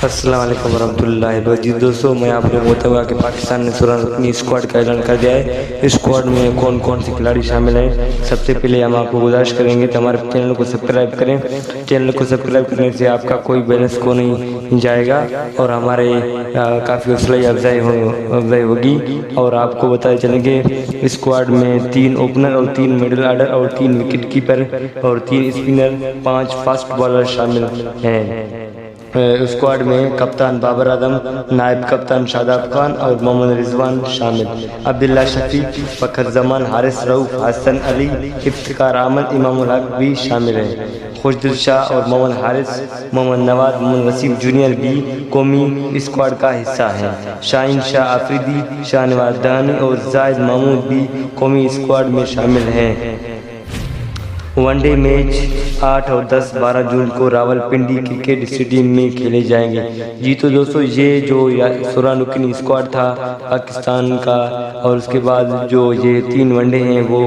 السلام علیکم ورحمۃ اللہ جی دوستوں، میں آپ کو بتاؤں گا کہ پاکستان نے اپنی اسکواڈ کا اعلان کر دیا ہے۔ اس اسکواڈ میں کون کون سے کھلاڑی شامل ہیں۔ سب سے پہلے ہم آپ کو گزارش کریں گے کہ ہمارے چینل کو سبسکرائب کریں۔ چینل کو سبسکرائب کرنے سے آپ کا کوئی بیلنس کو نہیں جائے گا اور ہمارے کافی حوصلہ افزائی ہوگی۔ اور آپ کو بتاتے چلیں گے اسکواڈ میں 3 اوپنر اور 3 مڈل آرڈر اور 3 وکٹ کیپر اور 3 اسپنر، 5 فاسٹ بالر شامل ہیں۔ اسکواڈ میں کپتان بابر اعظم، نائب کپتان شاداب خان اور محمد رضوان شامل۔ عبداللہ شفیق، فخر زمان، حارث رؤوف، حسن علی، افتخار احمد، امام الحق بھی شامل ہیں۔ خوشدل شاہ اور محمد حارث، محمد نواز، محمد وسیم جونیئر بھی قومی اسکواڈ کا حصہ ہیں۔ شاہین شاہ آفریدی، شاہ نواز دہانی اور زاہد محمود بھی قومی اسکواڈ میں شامل ہیں۔ ون ڈے میچ 8 اور 10 12 جون کو راولپنڈی کرکٹ اسٹیڈیم میں کھیلے جائیں گے۔ جی تو دوستو، یہ جو 16 رکنی اسکواڈ تھا پاکستان کا، اور اس کے بعد جو یہ 3 ون ڈے ہیں وہ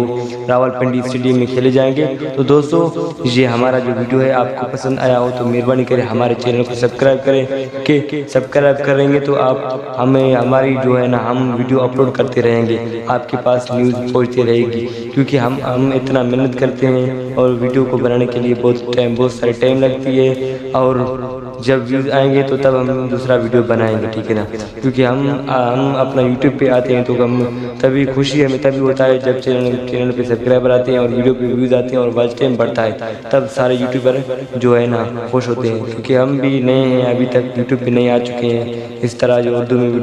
راولپنڈی اسٹیڈیم میں کھیلے جائیں گے۔ تو دوستو، یہ ہمارا جو ویڈیو ہے آپ کو پسند آیا ہو تو مہربانی کریں ہمارے چینل کو سبسکرائب کریں، کہ سبسکرائب کریں گے تو آپ ہماری جو ہے نا ہم ویڈیو اپلوڈ کرتے رہیں گے، آپ کے پاس نیوز پہنچتی رہے گی، کیونکہ ہم اتنا محنت کرتے ہیں اور ویڈیو کو بنانے کے لیے بہت سارے ٹائم لگتی ہے، اور جب ویوز آئیں گے تو تب ہم دوسرا ویڈیو بنائیں گے، ٹھیک ہے نا؟ کیونکہ ہم اپنا یوٹیوب پہ آتے ہیں تو ہم تبھی خوشی ہمیں تبھی ہوتا ہے جب چینل پہ سبسکرائبر آتے ہیں اور ویڈیو پہ ویوز آتے ہیں اور واچ ٹائم بڑھتا ہے، تب سارے یوٹیوبر جو ہے نا خوش ہوتے ہیں، کیونکہ ہم بھی نئے ہیں، ابھی تک یوٹیوب پہ نہیں آ چکے ہیں اس طرح جو اردو میں ویڈیو